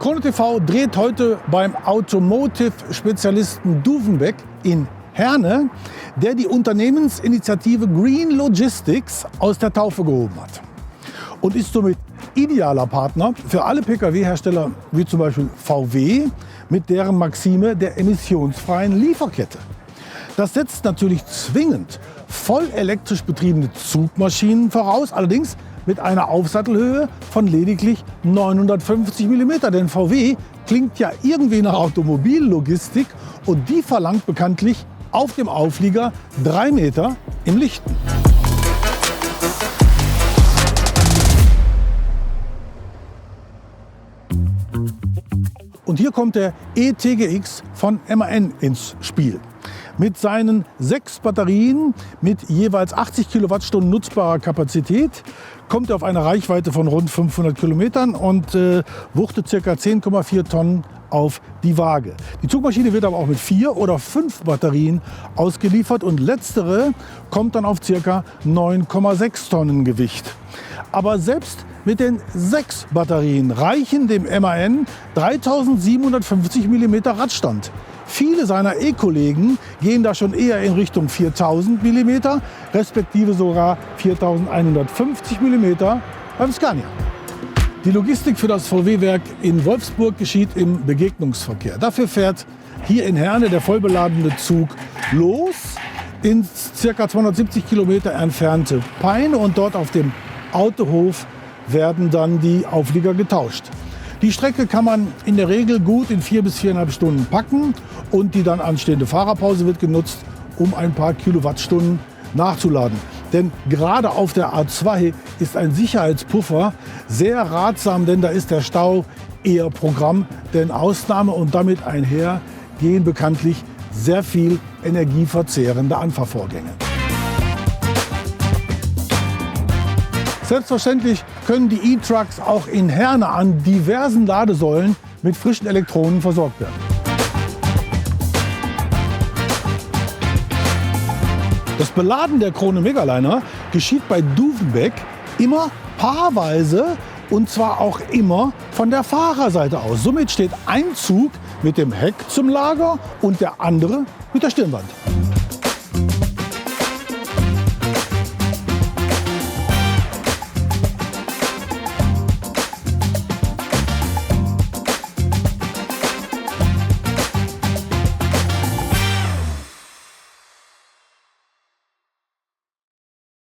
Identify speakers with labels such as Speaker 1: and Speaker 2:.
Speaker 1: Krone TV dreht heute beim Automotive-Spezialisten Duvenbeck in Herne, der die Unternehmensinitiative Green Logistics aus der Taufe gehoben hat. Und ist somit idealer Partner für alle Pkw-Hersteller wie zum Beispiel VW mit deren Maxime der emissionsfreien Lieferkette. Das setzt natürlich zwingend voll elektrisch betriebene Zugmaschinen voraus, allerdings mit einer Aufsattelhöhe von lediglich 950 mm. Denn VW klingt ja irgendwie nach Automobillogistik und die verlangt bekanntlich auf dem Auflieger 3 Meter im Lichten. Und hier kommt der E-TGX von MAN ins Spiel. Mit seinen 6 Batterien mit jeweils 80 Kilowattstunden nutzbarer Kapazität kommt er auf eine Reichweite von rund 500 Kilometern und wuchtet ca. 10,4 Tonnen auf die Waage. Die Zugmaschine wird aber auch mit 4 oder 5 Batterien ausgeliefert und letztere kommt dann auf ca. 9,6 Tonnen Gewicht. Aber selbst mit den 6 Batterien reichen dem MAN 3750 mm Radstand. Viele seiner E-Kollegen gehen da schon eher in Richtung 4000 mm, respektive sogar 4150 mm beim Scania. Die Logistik für das VW-Werk in Wolfsburg geschieht im Begegnungsverkehr. Dafür fährt hier in Herne der vollbeladene Zug los ins ca. 270 Kilometer entfernte Peine und dort auf dem Autohof werden dann die Auflieger getauscht. Die Strecke kann man in der Regel gut in 4 bis 4,5 Stunden packen und die dann anstehende Fahrerpause wird genutzt, um ein paar Kilowattstunden nachzuladen. Denn gerade auf der A2 ist ein Sicherheitspuffer sehr ratsam, denn da ist der Stau eher Programm. Denn Ausnahme und damit einher gehen bekanntlich sehr viel energieverzehrende Anfahrvorgänge. Selbstverständlich können die E-Trucks auch in Herne an diversen Ladesäulen mit frischen Elektronen versorgt werden. Das Beladen der Krone Megaliner geschieht bei Duvenbeck immer paarweise und zwar auch immer von der Fahrerseite aus. Somit steht ein Zug mit dem Heck zum Lager und der andere mit der Stirnwand.